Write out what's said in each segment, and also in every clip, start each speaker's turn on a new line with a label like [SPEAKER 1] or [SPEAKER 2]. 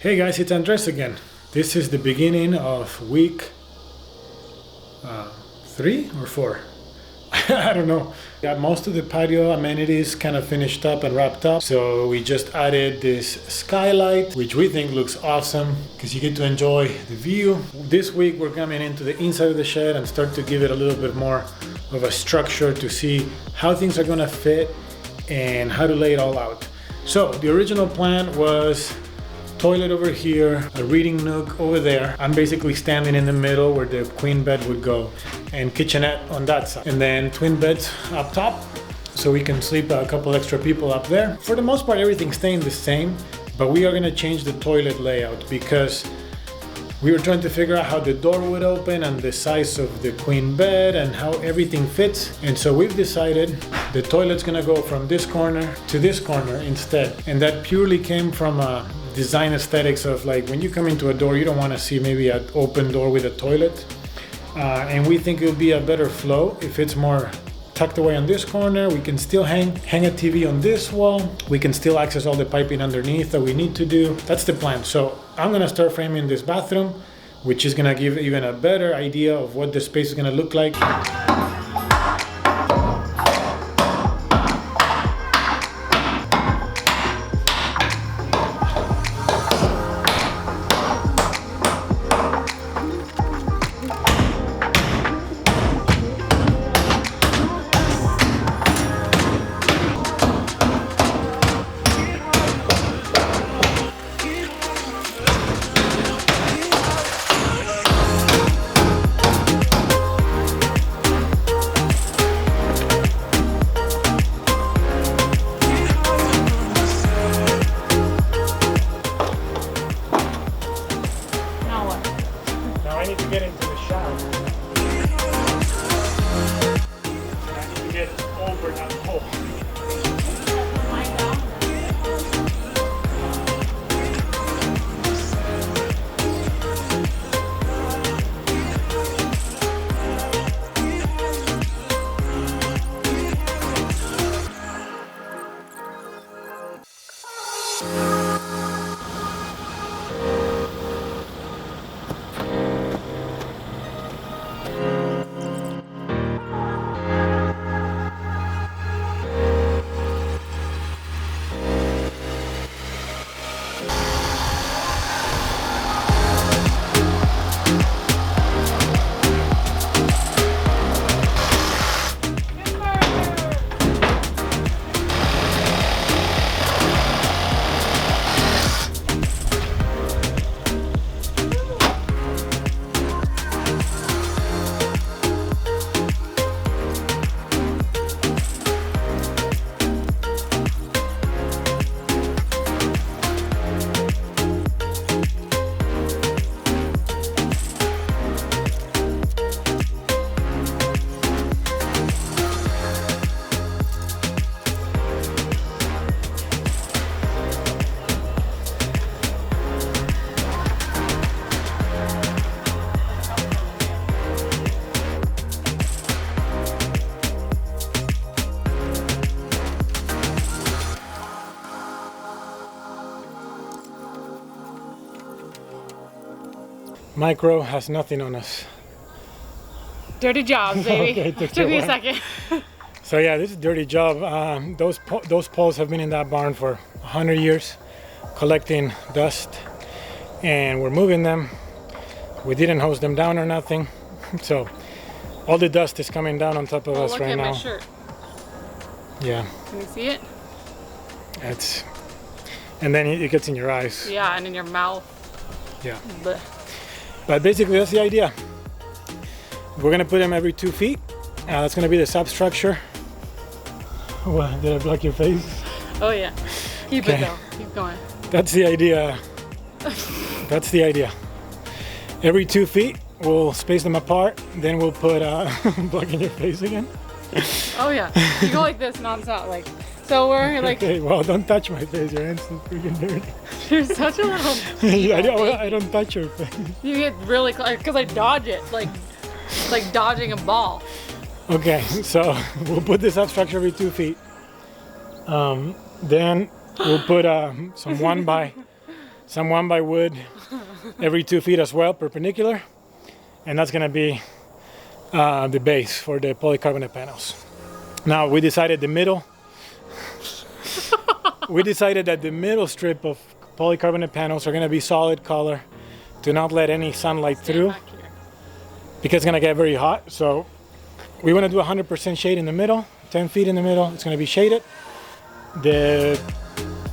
[SPEAKER 1] Hey guys, it's Andres again. This is the beginning of week 3 or 4. I don't know. Got most of the patio amenities kind of finished up and wrapped up. So we just added this skylight, which we think looks awesome because you get to enjoy the view. This week we're coming into the inside of the shed and start to give it a little bit more of a structure to see how things are gonna fit and how to lay it all out. So the original plan was toilet over here, a reading nook over there. I'm basically standing in the middle where the queen bed would go, and kitchenette on that side. And then twin beds up top, so we can sleep a couple extra people up there. For the most part, everything's staying the same, but we are gonna change the toilet layout because we were trying to figure out how the door would open and the size of the queen bed and how everything fits. And so we've decided the toilet's gonna go from this corner to this corner instead. And that purely came from design aesthetics of like when you come into a door, you don't wanna see maybe an open door with a toilet. And we think it'll be a better flow if it's more tucked away on this corner. We can still hang a TV on this wall. We can still access all the piping underneath that we need to do. That's the plan. So I'm gonna start framing this bathroom, which is gonna give even a better idea of what the space is gonna look like. I need to get into the shower. And I need to get over that hole. Micro has nothing on us.
[SPEAKER 2] Dirty jobs, baby.
[SPEAKER 1] Okay,
[SPEAKER 2] Took me a second.
[SPEAKER 1] So yeah, this is a dirty job. Those poles have been in that barn for 100 years, collecting dust, and we're moving them. We didn't hose them down or nothing, so all the dust is coming down on top of us right now.
[SPEAKER 2] Look at my shirt.
[SPEAKER 1] Yeah.
[SPEAKER 2] Can you see it?
[SPEAKER 1] And then it gets in your eyes.
[SPEAKER 2] Yeah, and in your mouth.
[SPEAKER 1] Yeah.
[SPEAKER 2] Blech.
[SPEAKER 1] But basically that's the idea. We're gonna put them every 2 feet. That's gonna be the substructure. What, did I block your face?
[SPEAKER 2] Oh yeah. Keep it though. Keep going.
[SPEAKER 1] That's the idea. That's the idea. Every 2 feet, we'll space them apart. Then we'll put blocking your face again.
[SPEAKER 2] Oh yeah. You go like this nonstop, like. So we're like.
[SPEAKER 1] Okay, well, don't touch my face. Your hands are freaking dirty.
[SPEAKER 2] You're such a little.
[SPEAKER 1] I don't touch your face.
[SPEAKER 2] You get really close because I dodge it like dodging a ball.
[SPEAKER 1] Okay, so we'll put this up structure every 2 feet. Then we'll put some 1 by some 1x wood every 2 feet as well, perpendicular. And that's gonna be the base for the polycarbonate panels. Now we decided that the middle strip of polycarbonate panels are gonna be solid color to not let any sunlight through because it's gonna get very hot. So we wanna do 100% shade in the middle, 10 feet in the middle, it's gonna be shaded. The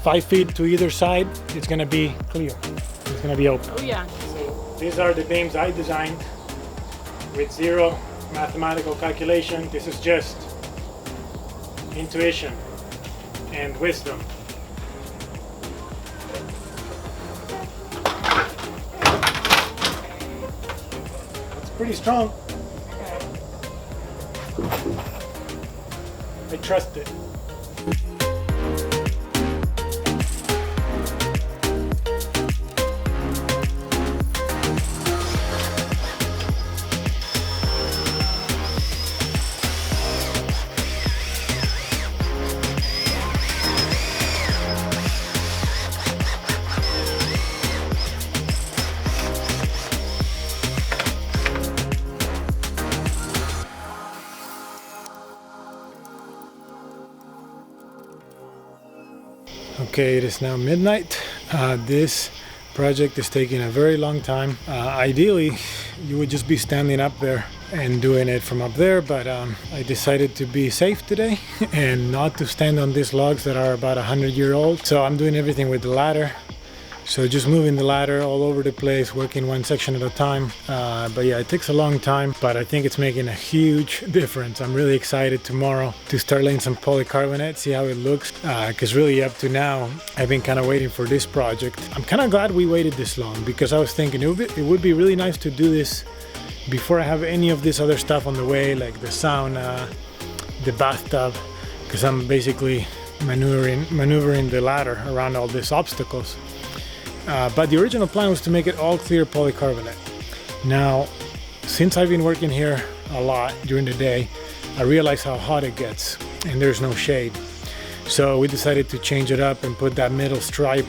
[SPEAKER 1] 5 feet to either side, it's gonna be clear. It's gonna be open.
[SPEAKER 2] Oh yeah.
[SPEAKER 1] So these are the beams I designed with zero mathematical calculation. This is just intuition and wisdom. It's pretty strong. I trust it. Okay, it is now midnight. This project is taking a very long time. Ideally, you would just be standing up there and doing it from up there, but I decided to be safe today and not to stand on these logs that are about 100-year-old. So I'm doing everything with the ladder. So just moving the ladder all over the place, working one section at a time. But yeah, it takes a long time, but I think it's making a huge difference. I'm really excited tomorrow to start laying some polycarbonate, see how it looks. Because really up to now, I've been kind of waiting for this project. I'm kind of glad we waited this long because I was thinking it would be really nice to do this before I have any of this other stuff on the way, like the sauna, the bathtub, because I'm basically maneuvering the ladder around all these obstacles. But the original plan was to make it all clear polycarbonate. Now, since I've been working here a lot during the day, I realized how hot it gets and there's no shade. So we decided to change it up and put that middle stripe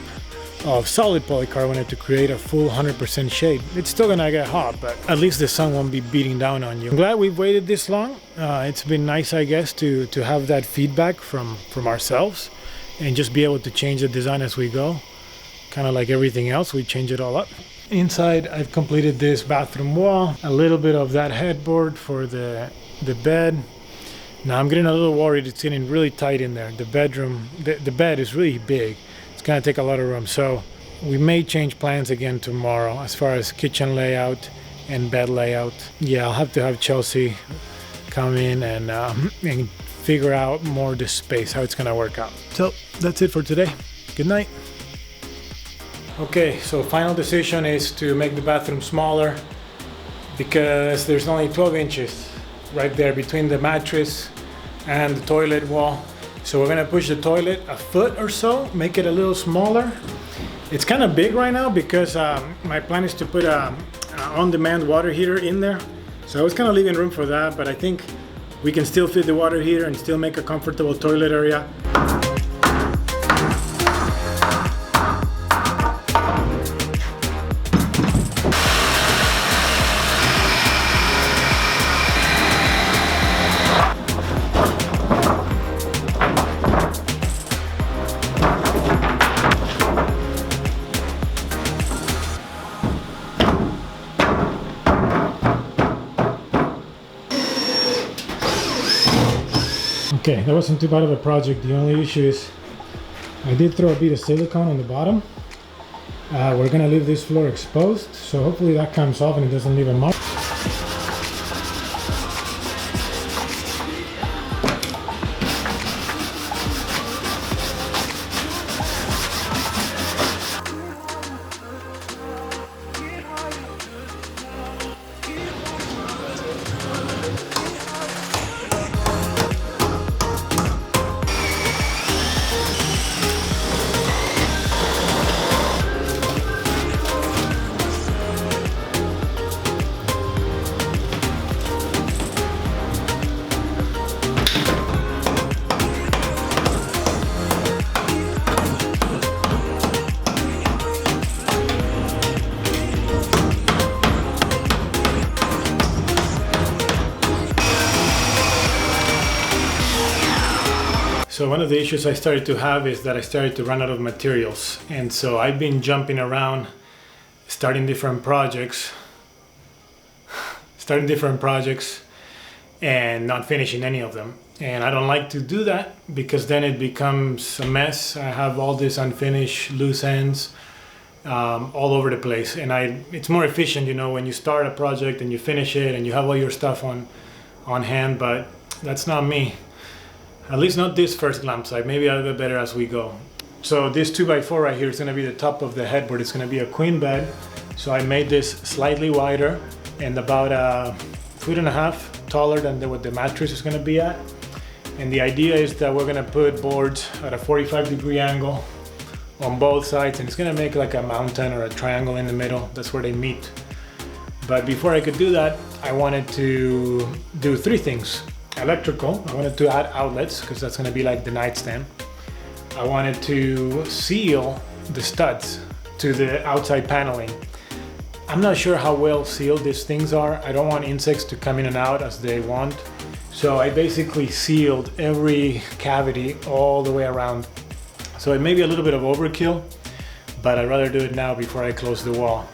[SPEAKER 1] of solid polycarbonate to create a full 100% shade. It's still gonna get hot, but at least the sun won't be beating down on you. I'm glad we've waited this long. It's been nice, I guess, to have that feedback from ourselves and just be able to change the design as we go. Kind of like everything else, we change it all up. Inside, I've completed this bathroom wall, a little bit of that headboard for the bed. Now I'm getting a little worried, it's getting really tight in there. The bedroom, the bed is really big. It's gonna take a lot of room. So we may change plans again tomorrow as far as kitchen layout and bed layout. Yeah, I'll have to have Chelsea come in and figure out more the space, how it's gonna work out. So that's it for today. Good night. Okay, so final decision is to make the bathroom smaller because there's only 12 inches right there between the mattress and the toilet wall. So we're gonna push the toilet a foot or so, make it a little smaller. It's kind of big right now because my plan is to put a on-demand water heater in there. So I was kind of leaving room for that, but I think we can still fit the water heater and still make a comfortable toilet area. Okay, that wasn't too bad of a project. The only issue is I did throw a bit of silicone on the bottom. We're gonna leave this floor exposed, so hopefully that comes off and it doesn't leave a mark. So one of the issues I started to have is that I started to run out of materials. And so I've been jumping around, starting different projects and not finishing any of them. And I don't like to do that because then it becomes a mess. I have all these unfinished loose ends all over the place. And it's more efficient, you know, when you start a project and you finish it and you have all your stuff on hand, but that's not me. At least not this first glam site. Maybe I'll get better as we go. So this 2x4 right here is gonna be the top of the headboard. It's gonna be a queen bed. So I made this slightly wider and about 1.5 feet taller than what the mattress is gonna be at. And the idea is that we're gonna put boards at a 45-degree angle on both sides, and it's gonna make like a mountain or a triangle in the middle. That's where they meet. But before I could do that, I wanted to do 3 things. Electrical, I wanted to add outlets because that's gonna be like the nightstand. I wanted to seal the studs to the outside paneling. I'm not sure how well sealed these things are. I don't want insects to come in and out as they want. So I basically sealed every cavity all the way around. So it may be a little bit of overkill, but I'd rather do it now before I close the wall.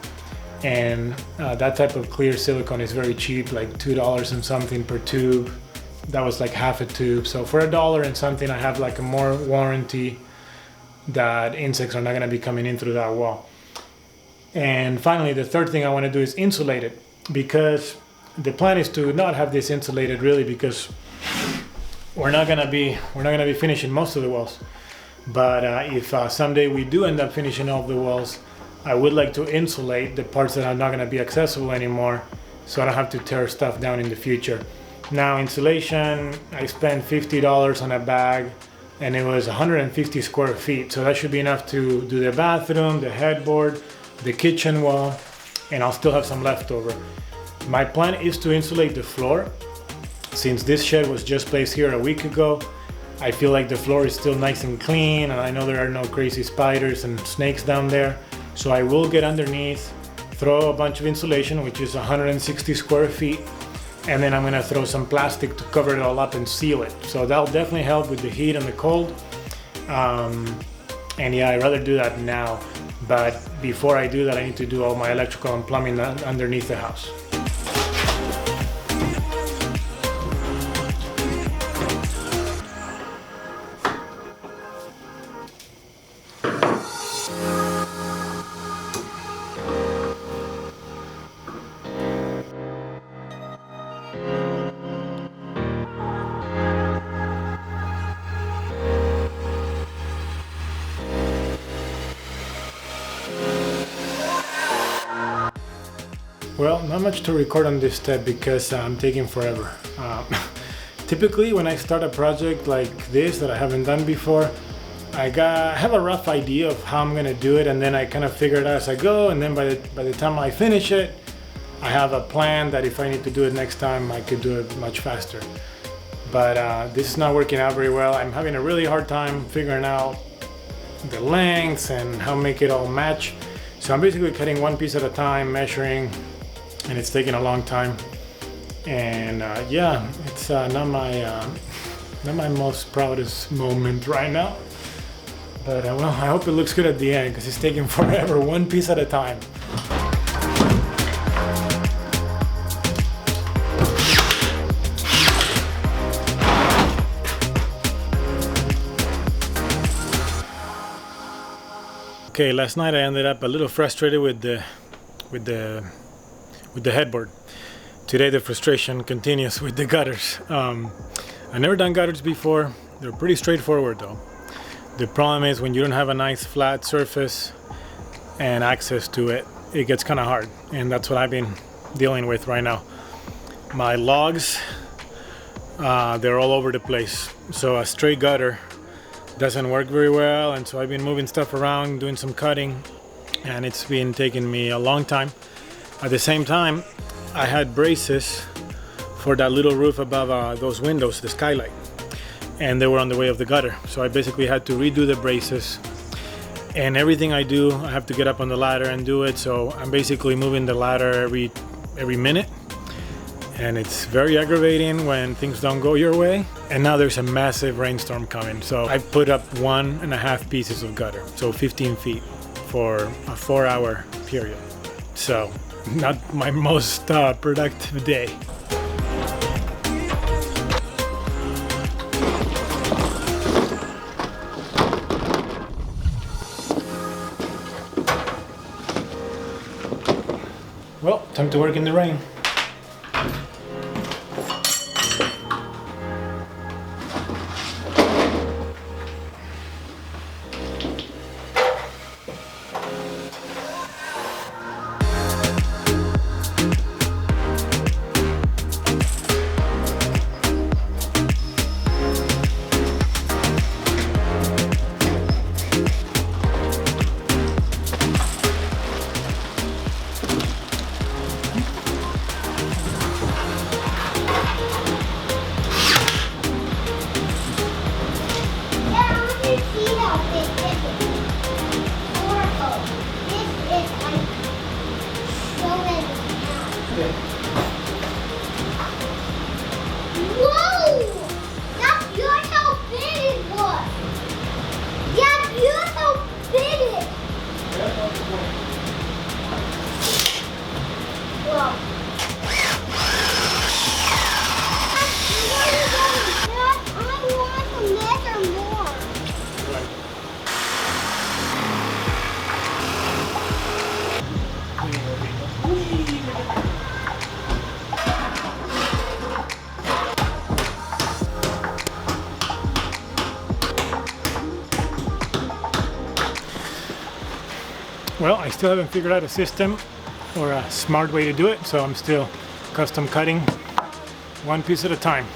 [SPEAKER 1] And that type of clear silicone is very cheap, like $2 and something per tube. That was like half a tube. So for $1 and something, I have like a more warranty that insects are not gonna be coming in through that wall. And finally, the third thing I wanna do is insulate it, because the plan is to not have this insulated really, because we're not gonna be finishing most of the walls. But if someday we do end up finishing all of the walls, I would like to insulate the parts that are not gonna be accessible anymore, so I don't have to tear stuff down in the future. Now insulation, I spent $50 on a bag and it was 150 square feet. So that should be enough to do the bathroom, the headboard, the kitchen wall, and I'll still have some left over. My plan is to insulate the floor. Since this shed was just placed here a week ago, I feel like the floor is still nice and clean, and I know there are no crazy spiders and snakes down there. So I will get underneath, throw a bunch of insulation, which is 160 square feet, and then I'm gonna throw some plastic to cover it all up and seal it. So that'll definitely help with the heat and the cold. And yeah, I'd rather do that now. But before I do that, I need to do all my electrical and plumbing underneath the house. Well, not much to record on this step because I'm taking forever. Typically when I start a project like this that I haven't done before, I have a rough idea of how I'm gonna do it, and then I kind of figure it out as I go, and then by the time I finish it, I have a plan that if I need to do it next time, I could do it much faster. But this is not working out very well. I'm having a really hard time figuring out the lengths and how to make it all match. So I'm basically cutting one piece at a time, measuring, and it's taking a long time. And yeah, it's not my most proudest moment right now. But well, I hope it looks good at the end because it's taking forever, one piece at a time. Okay, last night I ended up a little frustrated with the headboard. Today the frustration continues with the gutters. I've never done gutters before. They're pretty straightforward though. The problem is when you don't have a nice flat surface and access to it, it gets kind of hard, and that's what I've been dealing with right now. My logs, they're all over the place, so a straight gutter doesn't work very well, and so I've been moving stuff around, doing some cutting, and it's been taking me a long time. At the same time, I had braces for that little roof above those windows, the skylight, and they were on the way of the gutter, so I basically had to redo the braces. And everything I do, I have to get up on the ladder and do it, so I'm basically moving the ladder every minute, and it's very aggravating when things don't go your way. And now there's a massive rainstorm coming, so I put up 1.5 pieces of gutter, so 15 feet for a 4-hour period. So not my most productive day. Well, time to work in the rain. Well, I still haven't figured out a system or a smart way to do it, so I'm still custom cutting one piece at a time.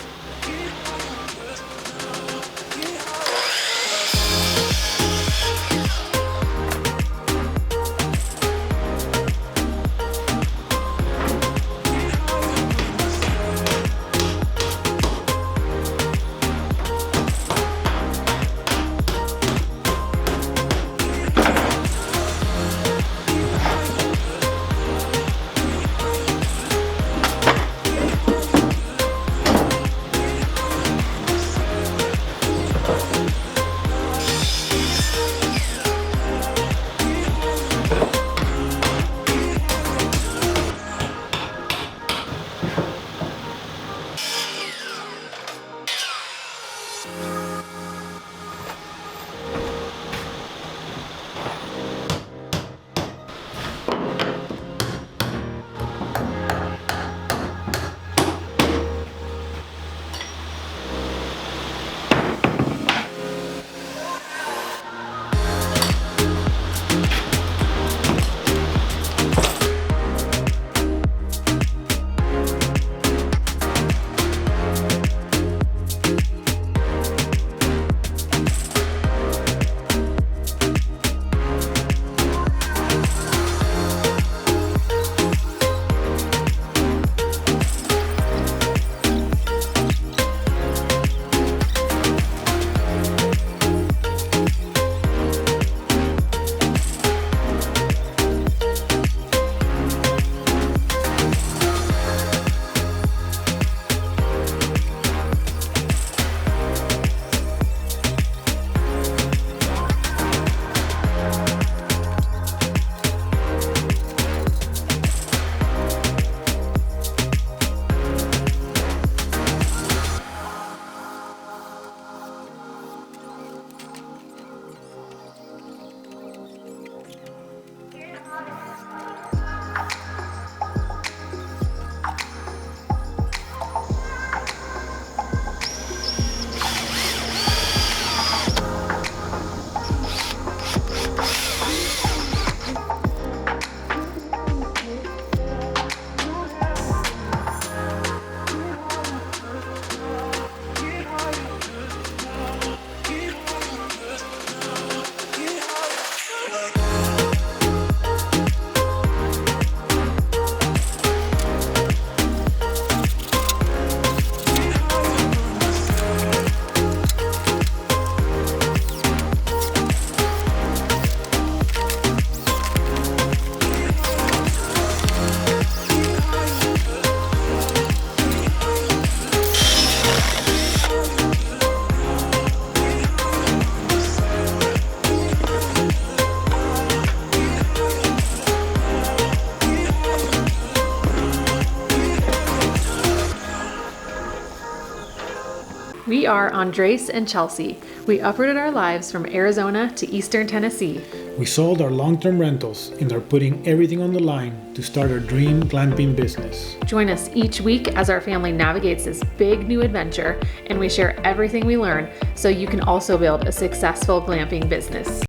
[SPEAKER 2] We are Andres and Chelsea. We uprooted our lives from Arizona to Eastern Tennessee.
[SPEAKER 1] We sold our long-term rentals and are putting everything on the line to start our dream glamping business.
[SPEAKER 2] Join us each week as our family navigates this big new adventure, and we share everything we learn so you can also build a successful glamping business.